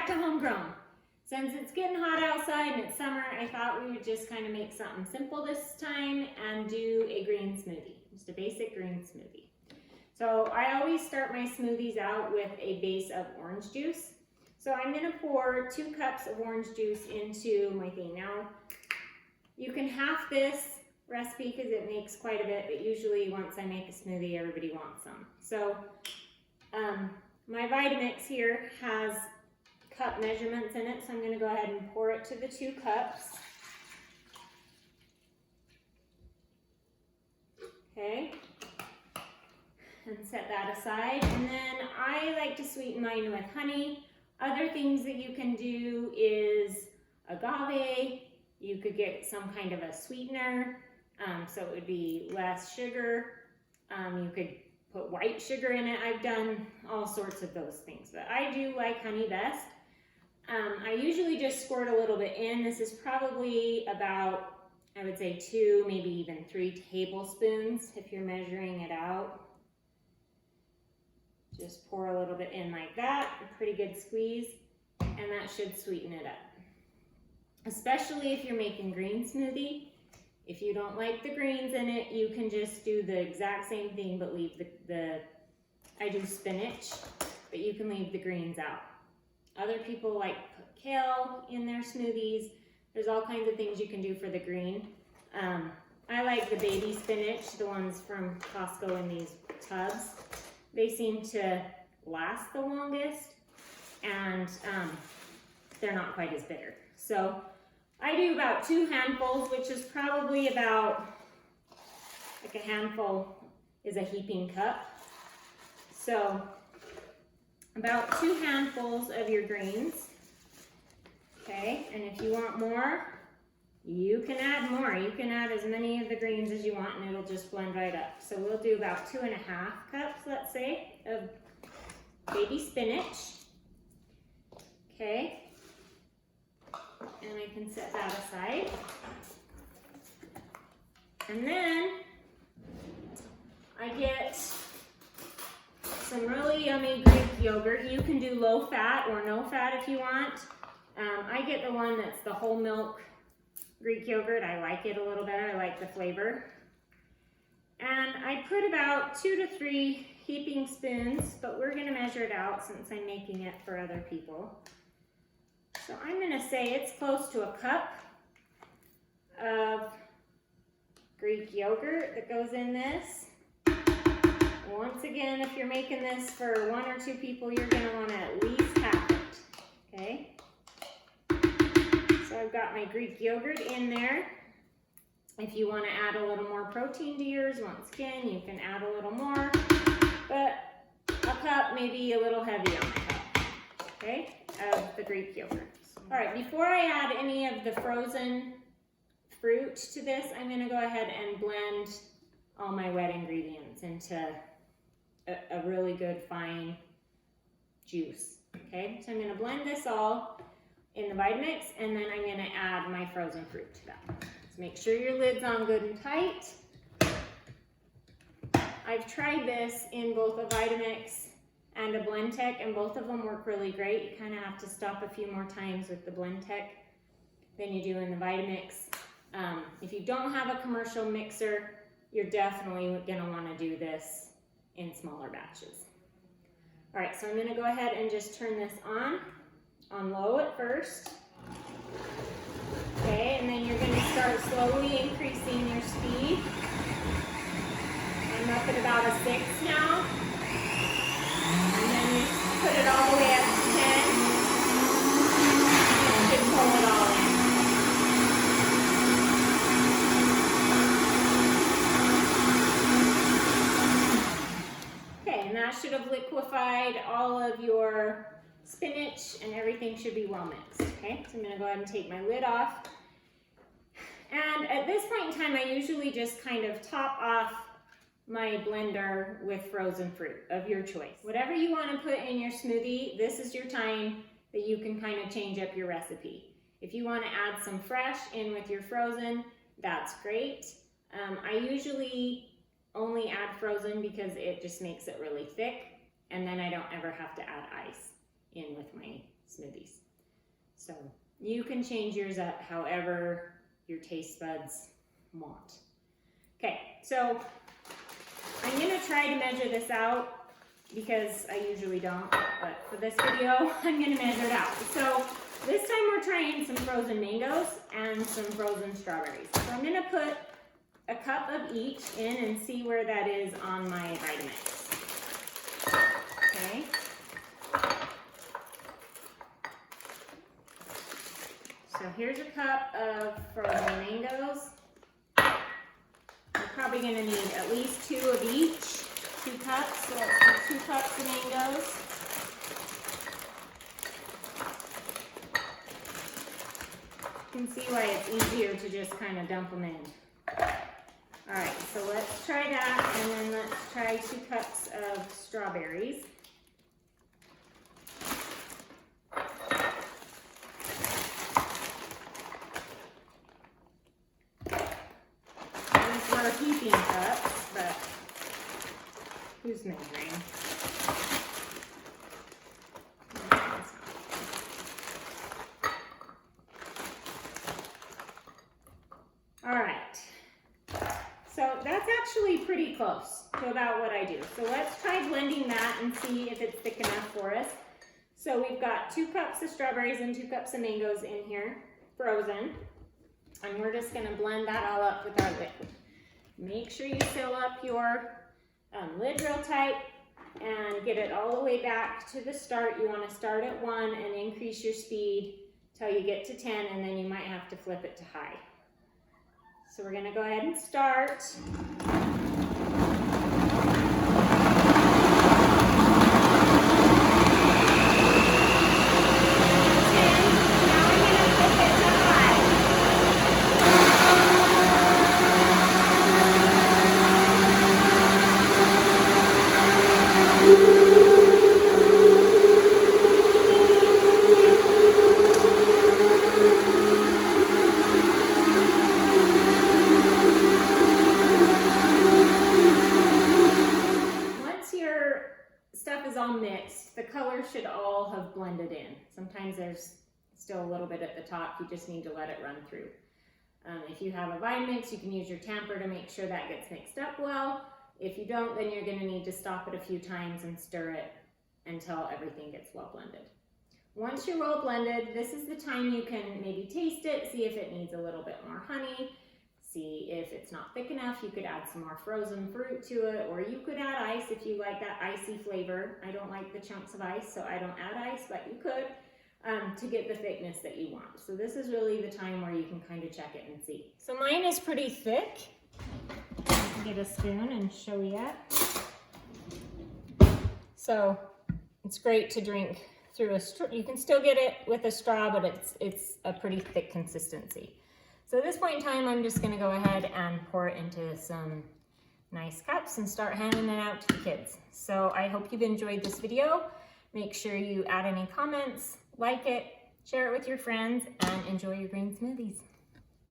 back to homegrown. Since it's getting hot outside and it's summer, I thought we would just kind of make something simple this time and do a green smoothie, just a basic green smoothie. So I always start my smoothies out with a base of orange juice. So I'm gonna pour 2 cups of orange juice into my thing. Now, you can half this recipe because it makes quite a bit, but usually once I make a smoothie, everybody wants some. So my Vitamix here has cup measurements in it, so I'm going to go ahead and pour it to the 2 cups. Okay, and set that aside. And then I like to sweeten mine with honey. Other things that you can do is agave. You could get some kind of a sweetener, so it would be less sugar. You could put white sugar in it. I've done all sorts of those things, but I do like honey best. I usually just squirt a little bit in. This is probably about, I would say 2, maybe even 3 tablespoons if you're measuring it out. Just pour a little bit in like that, a pretty good squeeze, and that should sweeten it up. Especially if you're making green smoothie. If you don't like the greens in it, you can just do the exact same thing, but leave I do spinach, but you can leave the greens out. Other people like put kale in their smoothies. There's all kinds of things you can do for the green. I like the baby spinach, the ones from Costco in these tubs. They seem to last the longest, and they're not quite as bitter. So I do about 2 handfuls, which is probably about, like a handful is a heaping cup. So about 2 handfuls of your greens. Okay, and if you want more, you can add more. You can add as many of the greens as you want and it'll just blend right up. So we'll do about 2.5 cups, let's say, of baby spinach. Okay, and I can set that aside. And then I get some really yummy Greek yogurt. You can do low fat or no fat if you want. I get the one that's the whole milk Greek yogurt. I like it a little better. I like the flavor. And I put about 2 to 3 heaping spoons, but we're going to measure it out since I'm making it for other people. So I'm going to say it's close to a cup of Greek yogurt that goes in this. Once again, if you're making this for 1 or 2 people, you're going to want to at least half it, okay? So I've got my Greek yogurt in there. If you want to add a little more protein to yours, once again, you can add a little more, but a cup may be a little heavy on the cup, okay, of the Greek yogurt. All right, before I add any of the frozen fruit to this, I'm going to go ahead and blend all my wet ingredients into a really good fine juice. Okay, so I'm going to blend this all in the Vitamix, and then I'm going to add my frozen fruit to that. So make sure your lid's on good and tight. I've tried this in both a Vitamix and a Blendtec, and both of them work really great. You kind of have to stop a few more times with the Blendtec than you do in the Vitamix. If you don't have a commercial mixer, you're definitely going to want to do this in smaller batches. All right, so I'm going to go ahead and just turn this on low at first. Okay, and then you're going to start slowly increasing your speed. I'm up at about a 6 now. And then you put it all the way up to 10. And you can pull it all in. Okay, and that should have liquefied all of your spinach and everything should be well mixed. Okay, so I'm going to go ahead and take my lid off. And at this point in time, I usually just kind of top off my blender with frozen fruit of your choice. Whatever you want to put in your smoothie, this is your time that you can kind of change up your recipe. If you want to add some fresh in with your frozen, that's great. I usually only add frozen because it just makes it really thick, and then I don't ever have to add ice in with my smoothies. So you can change yours up however your taste buds want. Okay, so I'm gonna try to measure this out because I usually don't, but for this video, I'm gonna measure it out. So this time we're trying some frozen mangoes and some frozen strawberries. So I'm gonna put a cup of each in and see where that is on my Vitamix. Okay. So here's a cup of frozen mangoes. We're probably gonna need at least 2 of each, 2 cups. So let's do 2 cups of mangoes. You can see why it's easier to just kind of dump them in. All right, so let's try that, and then let's try 2 cups of strawberries. These were heaping cups, but who's measuring? All right. So that's actually pretty close to about what I do. So let's try blending that and see if it's thick enough for us. So we've got 2 cups of strawberries and 2 cups of mangoes in here, frozen. And we're just gonna blend that all up with our liquid. Make sure you seal up your lid real tight and get it all the way back to the start. You wanna start at 1 and increase your speed till you get to 10, and then you might have to flip it to high. So we're gonna go ahead and start. Stuff is all mixed, the colors should all have blended in. Sometimes there's still a little bit at the top, you just need to let it run through. If you have a Vitamix, you can use your tamper to make sure that gets mixed up well. If you don't, then you're going to need to stop it a few times and stir it until everything gets well blended. Once you're well blended, this is the time you can maybe taste it, see if it needs a little bit more honey. See if it's not thick enough, you could add some more frozen fruit to it, or you could add ice if you like that icy flavor. I don't like the chunks of ice, so I don't add ice, but you could to get the thickness that you want. So this is really the time where you can kind of check it and see. So mine is pretty thick. I can get a spoon and show you. So it's great to drink through a straw. You can still get it with a straw, but it's a pretty thick consistency. So at this point in time, I'm just gonna go ahead and pour it into some nice cups and start handing it out to the kids. So I hope you've enjoyed this video. Make sure you add any comments, like it, share it with your friends, and enjoy your green smoothies.